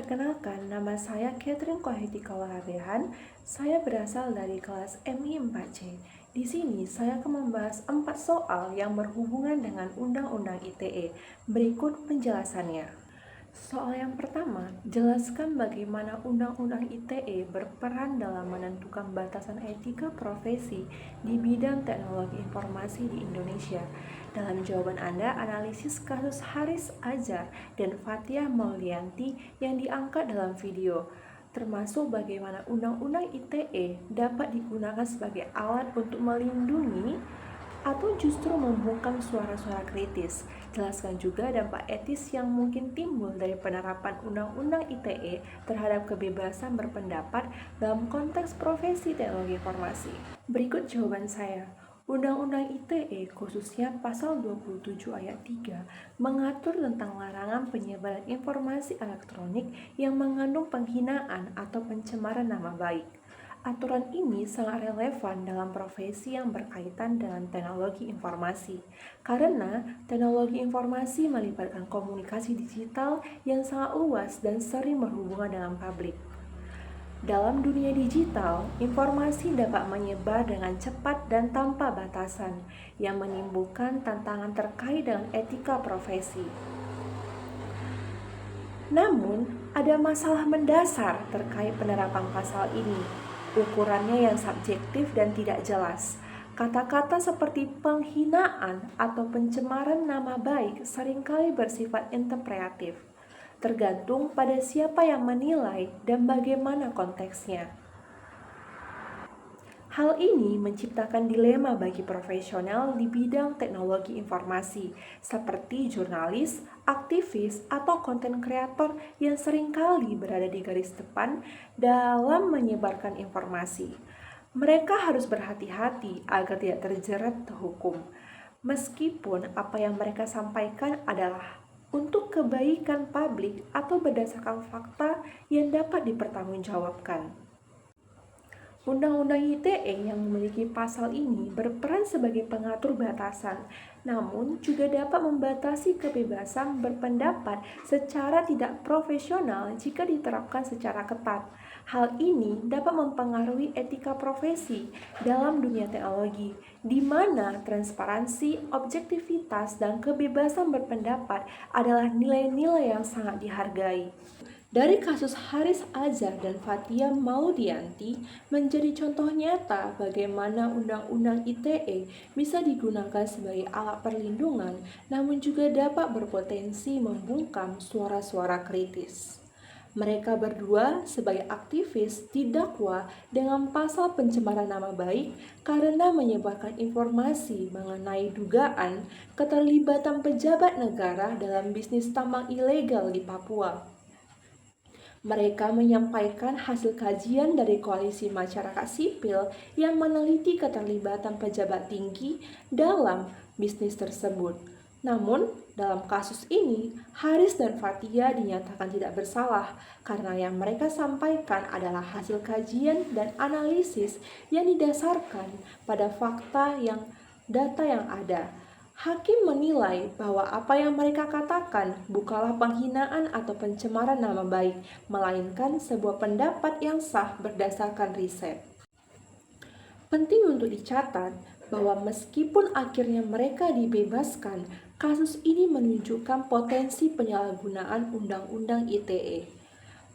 Perkenalkan, nama saya Catherine Koheti Kawaradehan. Saya berasal dari kelas MI 4C. Di sini saya akan membahas 4 soal yang berhubungan dengan Undang-Undang ITE. Berikut penjelasannya. Soal yang pertama, jelaskan bagaimana Undang-Undang ITE berperan dalam menentukan batasan etika profesi di bidang teknologi informasi di Indonesia. Dalam jawaban Anda, analisis kasus Haris Azhar dan Fathia Maulianti yang diangkat dalam video, termasuk bagaimana Undang-Undang ITE dapat digunakan sebagai alat untuk melindungi atau justru membungkam suara-suara kritis. Jelaskan juga dampak etis yang mungkin timbul dari penerapan Undang-Undang ITE terhadap kebebasan berpendapat dalam konteks profesi teknologi informasi. Berikut jawaban saya. Undang-Undang ITE khususnya pasal 27 ayat 3 mengatur tentang larangan penyebaran informasi elektronik yang mengandung penghinaan atau pencemaran nama baik. Aturan ini sangat relevan dalam profesi yang berkaitan dengan teknologi informasi, karena teknologi informasi melibatkan komunikasi digital yang sangat luas dan sering berhubungan dengan publik. Dalam dunia digital, informasi dapat menyebar dengan cepat dan tanpa batasan, yang menimbulkan tantangan terkait dengan etika profesi. Namun, ada masalah mendasar terkait penerapan pasal ini. Ukurannya yang subjektif dan tidak jelas. Kata-kata seperti penghinaan atau pencemaran nama baik seringkali bersifat interpretatif, tergantung pada siapa yang menilai dan bagaimana konteksnya. Hal ini menciptakan dilema bagi profesional di bidang teknologi informasi, seperti jurnalis, aktivis, atau konten kreator yang seringkali berada di garis depan dalam menyebarkan informasi. Mereka harus berhati-hati agar tidak terjerat hukum, meskipun apa yang mereka sampaikan adalah untuk kebaikan publik atau berdasarkan fakta yang dapat dipertanggungjawabkan. Undang-Undang ITE yang memiliki pasal ini berperan sebagai pengatur batasan, namun juga dapat membatasi kebebasan berpendapat secara tidak profesional jika diterapkan secara ketat. Hal ini dapat mempengaruhi etika profesi dalam dunia teknologi, di mana transparansi, objektivitas, dan kebebasan berpendapat adalah nilai-nilai yang sangat dihargai. Dari kasus Haris Azhar dan Fathia Maulianti menjadi contoh nyata bagaimana Undang-Undang ITE bisa digunakan sebagai alat perlindungan, namun juga dapat berpotensi membungkam suara-suara kritis. Mereka berdua sebagai aktivis didakwa dengan pasal pencemaran nama baik karena menyebarkan informasi mengenai dugaan keterlibatan pejabat negara dalam bisnis tambang ilegal di Papua. Mereka menyampaikan hasil kajian dari koalisi masyarakat sipil yang meneliti keterlibatan pejabat tinggi dalam bisnis tersebut. Namun, dalam kasus ini, Haris dan Fathia dinyatakan tidak bersalah karena yang mereka sampaikan adalah hasil kajian dan analisis yang didasarkan pada data yang ada. Hakim menilai bahwa apa yang mereka katakan bukanlah penghinaan atau pencemaran nama baik, melainkan sebuah pendapat yang sah berdasarkan riset. Penting untuk dicatat bahwa meskipun akhirnya mereka dibebaskan, kasus ini menunjukkan potensi penyalahgunaan Undang-Undang ITE.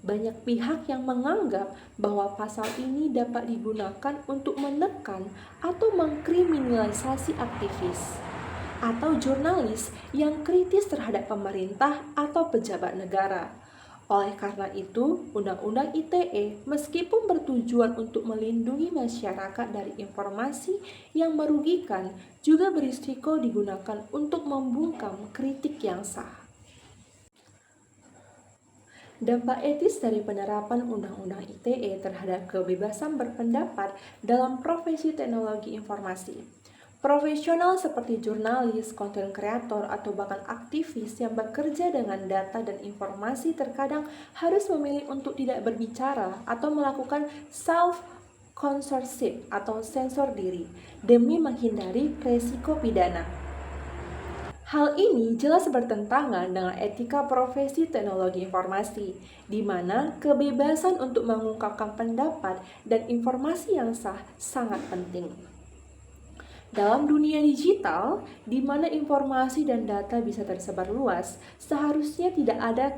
Banyak pihak yang menganggap bahwa pasal ini dapat digunakan untuk menekan atau mengkriminalisasi aktivis atau jurnalis yang kritis terhadap pemerintah atau pejabat negara. Oleh karena itu, Undang-Undang ITE meskipun bertujuan untuk melindungi masyarakat dari informasi yang merugikan, juga berisiko digunakan untuk membungkam kritik yang sah. Dampak etis dari penerapan Undang-Undang ITE terhadap kebebasan berpendapat dalam profesi teknologi informasi. Profesional seperti jurnalis, konten kreator, atau bahkan aktivis yang bekerja dengan data dan informasi terkadang harus memilih untuk tidak berbicara atau melakukan self-censorship atau sensor diri demi menghindari resiko pidana. Hal ini jelas bertentangan dengan etika profesi teknologi informasi, di mana kebebasan untuk mengungkapkan pendapat dan informasi yang sah sangat penting. Dalam dunia digital, di mana informasi dan data bisa tersebar luas, seharusnya tidak ada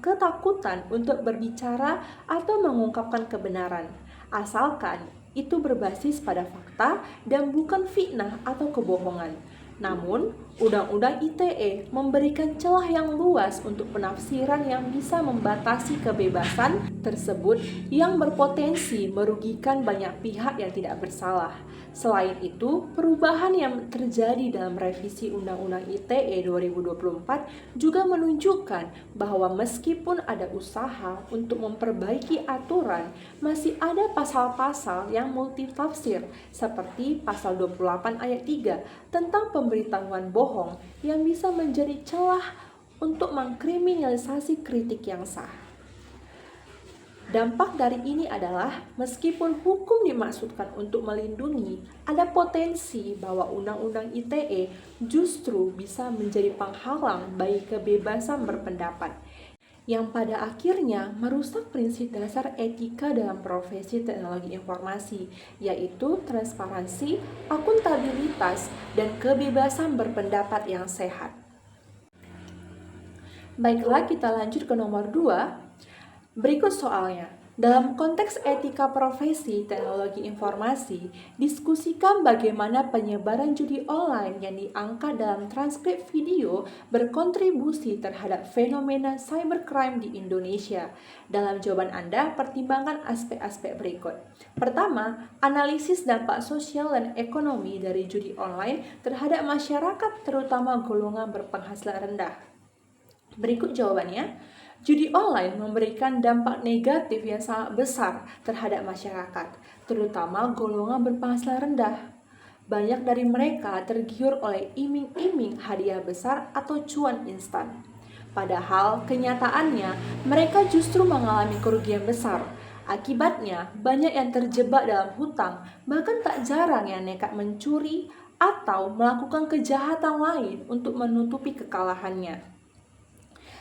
ketakutan untuk berbicara atau mengungkapkan kebenaran, asalkan itu berbasis pada fakta dan bukan fitnah atau kebohongan. Namun, Undang-Undang ITE memberikan celah yang luas untuk penafsiran yang bisa membatasi kebebasan tersebut yang berpotensi merugikan banyak pihak yang tidak bersalah. Selain itu, perubahan yang terjadi dalam revisi Undang-Undang ITE 2024 juga menunjukkan bahwa meskipun ada usaha untuk memperbaiki aturan, masih ada pasal-pasal yang multitafsir seperti pasal 28 ayat 3 tentang pemberitahuan bohong yang bisa menjadi celah untuk mengkriminalisasi kritik yang sah. Dampak dari ini adalah meskipun hukum dimaksudkan untuk melindungi, ada potensi bahwa Undang-Undang ITE justru bisa menjadi penghalang bagi kebebasan berpendapat, yang pada akhirnya merusak prinsip dasar etika dalam profesi teknologi informasi, yaitu transparansi, akuntabilitas, dan kebebasan berpendapat yang sehat. Baiklah, kita lanjut ke nomor 2. Berikut soalnya. Dalam konteks etika profesi teknologi informasi, diskusikan bagaimana penyebaran judi online yang diangkat dalam transkrip video berkontribusi terhadap fenomena cybercrime di Indonesia. Dalam jawaban Anda, pertimbangkan aspek-aspek berikut. Pertama, analisis dampak sosial dan ekonomi dari judi online terhadap masyarakat, terutama golongan berpenghasilan rendah. Berikut jawabannya. Judi online memberikan dampak negatif yang sangat besar terhadap masyarakat, terutama golongan berpenghasilan rendah. Banyak dari mereka tergiur oleh iming-iming hadiah besar atau cuan instan. Padahal kenyataannya mereka justru mengalami kerugian besar. Akibatnya banyak yang terjebak dalam hutang, bahkan tak jarang yang nekat mencuri atau melakukan kejahatan lain untuk menutupi kekalahannya.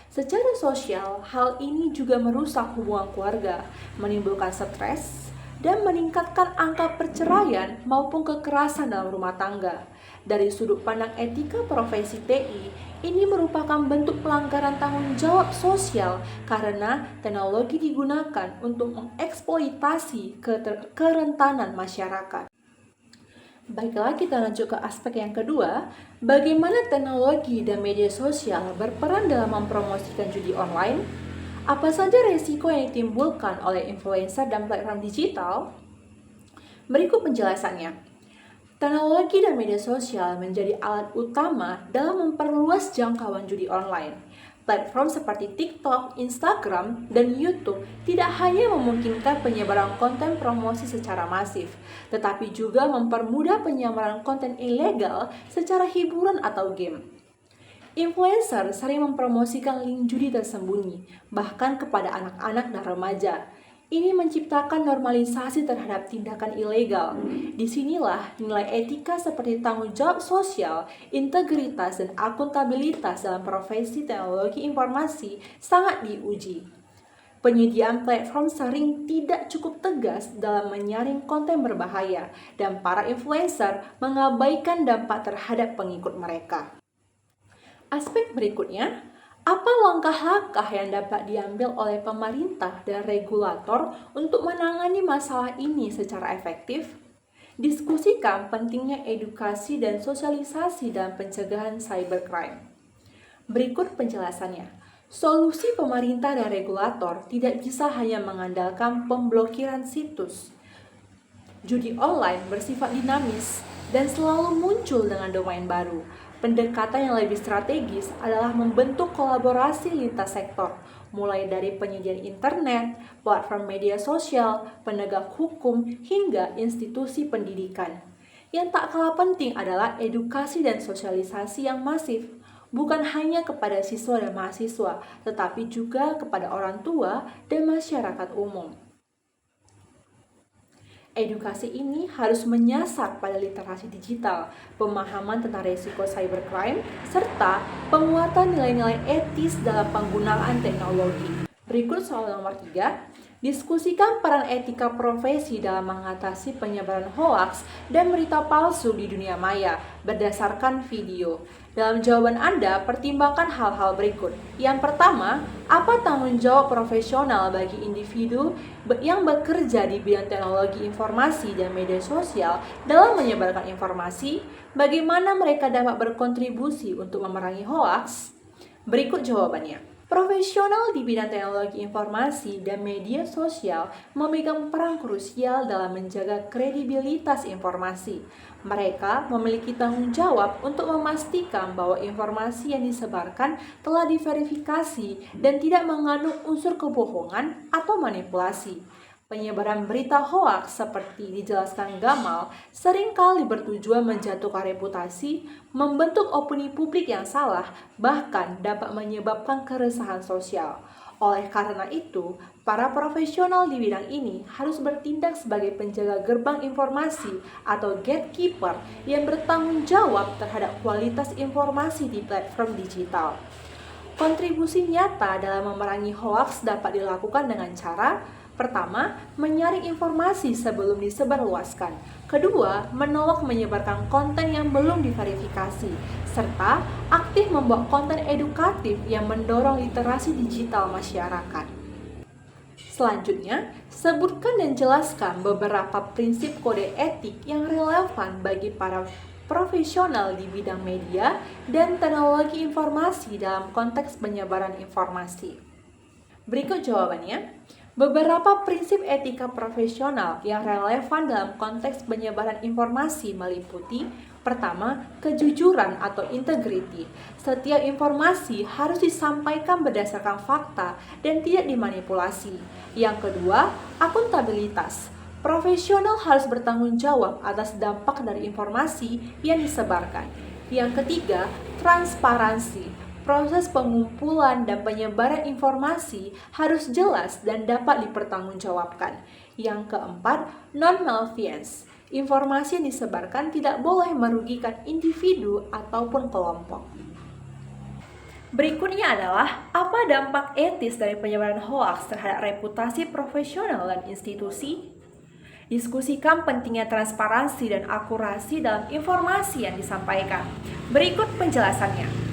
Secara sosial, hal ini juga merusak hubungan keluarga, menimbulkan stres, dan meningkatkan angka perceraian maupun kekerasan dalam rumah tangga. Dari sudut pandang etika profesi TI, ini merupakan bentuk pelanggaran tanggung jawab sosial karena teknologi digunakan untuk mengeksploitasi kerentanan masyarakat. Baiklah, kita lanjut ke aspek yang kedua, bagaimana teknologi dan media sosial berperan dalam mempromosikan judi online? Apa saja resiko yang ditimbulkan oleh influencer dan platform digital? Berikut penjelasannya. Teknologi dan media sosial menjadi alat utama dalam memperluas jangkauan judi online. Platform seperti TikTok, Instagram, dan YouTube tidak hanya memungkinkan penyebaran konten promosi secara masif, tetapi juga mempermudah penyebaran konten ilegal secara hiburan atau game. Influencer sering mempromosikan link judi tersembunyi, bahkan kepada anak-anak dan remaja. Ini menciptakan normalisasi terhadap tindakan ilegal. Disinilah nilai etika seperti tanggung jawab sosial, integritas, dan akuntabilitas dalam profesi teknologi informasi sangat diuji. Penyediaan platform sering tidak cukup tegas dalam menyaring konten berbahaya, dan para influencer mengabaikan dampak terhadap pengikut mereka. Aspek berikutnya, apa langkah-langkah yang dapat diambil oleh pemerintah dan regulator untuk menangani masalah ini secara efektif? Diskusikan pentingnya edukasi dan sosialisasi dalam pencegahan cybercrime. Berikut penjelasannya. Solusi pemerintah dan regulator tidak bisa hanya mengandalkan pemblokiran situs. Judi online bersifat dinamis dan selalu muncul dengan domain baru. Pendekatan yang lebih strategis adalah membentuk kolaborasi lintas sektor, mulai dari penyediaan internet, platform media sosial, penegak hukum, hingga institusi pendidikan. Yang tak kalah penting adalah edukasi dan sosialisasi yang masif, bukan hanya kepada siswa dan mahasiswa, tetapi juga kepada orang tua dan masyarakat umum. Edukasi ini harus menyasar pada literasi digital, pemahaman tentang risiko cybercrime, serta penguatan nilai-nilai etis dalam penggunaan teknologi. Berikut soal nomor 3. Diskusikan peran etika profesi dalam mengatasi penyebaran hoaks dan berita palsu di dunia maya berdasarkan video. Dalam jawaban Anda, pertimbangkan hal-hal berikut. Yang pertama, apa tanggung jawab profesional bagi individu yang bekerja di bidang teknologi informasi dan media sosial dalam menyebarkan informasi? Bagaimana mereka dapat berkontribusi untuk memerangi hoaks? Berikut jawabannya. Profesional di bidang teknologi informasi dan media sosial memegang peran krusial dalam menjaga kredibilitas informasi. Mereka memiliki tanggung jawab untuk memastikan bahwa informasi yang disebarkan telah diverifikasi dan tidak mengandung unsur kebohongan atau manipulasi. Penyebaran berita hoaks seperti dijelaskan Gamal seringkali bertujuan menjatuhkan reputasi, membentuk opini publik yang salah, bahkan dapat menyebabkan keresahan sosial. Oleh karena itu, para profesional di bidang ini harus bertindak sebagai penjaga gerbang informasi atau gatekeeper yang bertanggung jawab terhadap kualitas informasi di platform digital. Kontribusi nyata dalam memerangi hoaks dapat dilakukan dengan cara: pertama, menyaring informasi sebelum disebarluaskan. Kedua, menolak menyebarkan konten yang belum diverifikasi. Serta aktif membuat konten edukatif yang mendorong literasi digital masyarakat. Selanjutnya, sebutkan dan jelaskan beberapa prinsip kode etik yang relevan bagi para profesional di bidang media dan teknologi informasi dalam konteks penyebaran informasi. Berikut jawabannya. Beberapa prinsip etika profesional yang relevan dalam konteks penyebaran informasi meliputi: pertama, kejujuran atau integriti. Setiap informasi harus disampaikan berdasarkan fakta dan tidak dimanipulasi. Yang kedua, akuntabilitas. Profesional harus bertanggung jawab atas dampak dari informasi yang disebarkan. Yang ketiga, transparansi. Proses pengumpulan dan penyebaran informasi harus jelas dan dapat dipertanggungjawabkan. Yang keempat, non-malfeasance. Informasi yang disebarkan tidak boleh merugikan individu ataupun kelompok. Berikutnya adalah apa dampak etis dari penyebaran hoaks terhadap reputasi profesional dan institusi? Diskusikan pentingnya transparansi dan akurasi dalam informasi yang disampaikan. Berikut penjelasannya.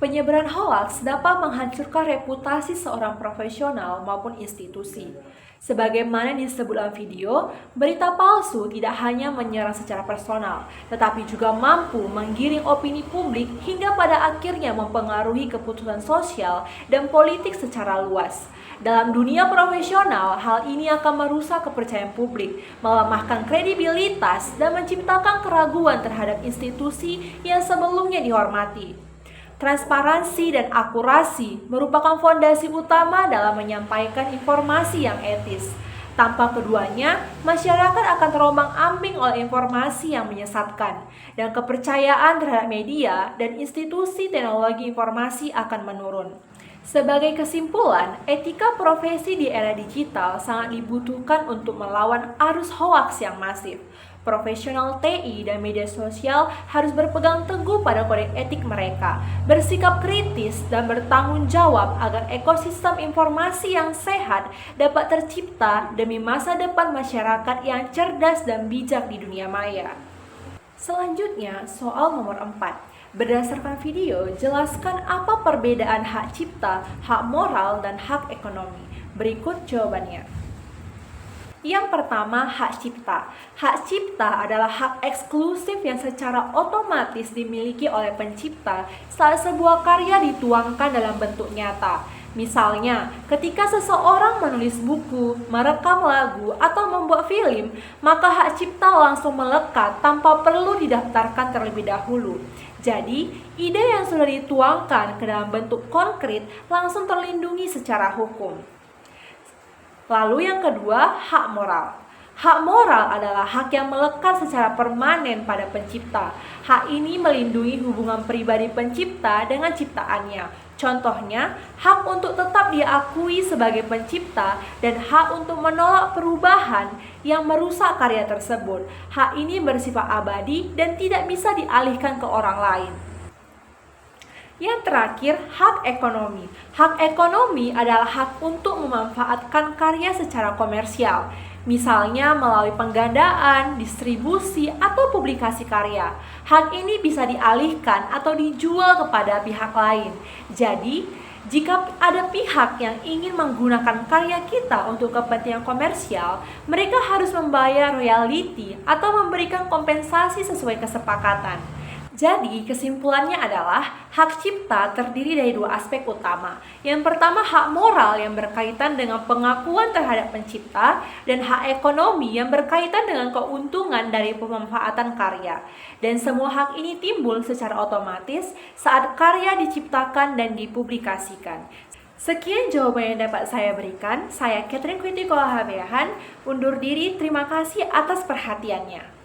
Penyebaran hoaks dapat menghancurkan reputasi seorang profesional maupun institusi. Sebagaimana disebut dalam video, berita palsu tidak hanya menyerang secara personal, tetapi juga mampu menggiring opini publik hingga pada akhirnya mempengaruhi keputusan sosial dan politik secara luas. Dalam dunia profesional, hal ini akan merusak kepercayaan publik, melemahkan kredibilitas, dan menciptakan keraguan terhadap institusi yang sebelumnya dihormati. Transparansi dan akurasi merupakan fondasi utama dalam menyampaikan informasi yang etis. Tanpa keduanya, masyarakat akan terombang-ambing oleh informasi yang menyesatkan, dan kepercayaan terhadap media dan institusi teknologi informasi akan menurun. Sebagai kesimpulan, etika profesi di era digital sangat dibutuhkan untuk melawan arus hoaks yang masif. Profesional TI dan media sosial harus berpegang teguh pada kode etik mereka, bersikap kritis dan bertanggung jawab agar ekosistem informasi yang sehat dapat tercipta demi masa depan masyarakat yang cerdas dan bijak di dunia maya. Selanjutnya, soal nomor 4. Berdasarkan video, jelaskan apa perbedaan hak cipta, hak moral, dan hak ekonomi. Berikut jawabannya. Yang pertama, hak cipta. Hak cipta adalah hak eksklusif yang secara otomatis dimiliki oleh pencipta saat sebuah karya dituangkan dalam bentuk nyata. Misalnya, ketika seseorang menulis buku, merekam lagu, atau membuat film, maka hak cipta langsung melekat tanpa perlu didaftarkan terlebih dahulu. Jadi, ide yang sudah dituangkan ke dalam bentuk konkret langsung terlindungi secara hukum. Lalu yang kedua, hak moral. Hak moral adalah hak yang melekat secara permanen pada pencipta. Hak ini melindungi hubungan pribadi pencipta dengan ciptaannya. Contohnya, hak untuk tetap diakui sebagai pencipta dan hak untuk menolak perubahan yang merusak karya tersebut. Hak ini bersifat abadi dan tidak bisa dialihkan ke orang lain. Yang terakhir, hak ekonomi. Hak ekonomi adalah hak untuk memanfaatkan karya secara komersial, misalnya melalui penggandaan, distribusi, atau publikasi karya. Hak ini bisa dialihkan atau dijual kepada pihak lain. Jadi, jika ada pihak yang ingin menggunakan karya kita untuk kepentingan komersial, mereka harus membayar royalti atau memberikan kompensasi sesuai kesepakatan. Jadi, kesimpulannya adalah hak cipta terdiri dari dua aspek utama. Yang pertama, hak moral yang berkaitan dengan pengakuan terhadap pencipta, dan hak ekonomi yang berkaitan dengan keuntungan dari pemanfaatan karya. Dan semua hak ini timbul secara otomatis saat karya diciptakan dan dipublikasikan. Sekian jawaban yang dapat saya berikan. Saya Catherine Kwiti Kolahabehan, undur diri. Terima kasih atas perhatiannya.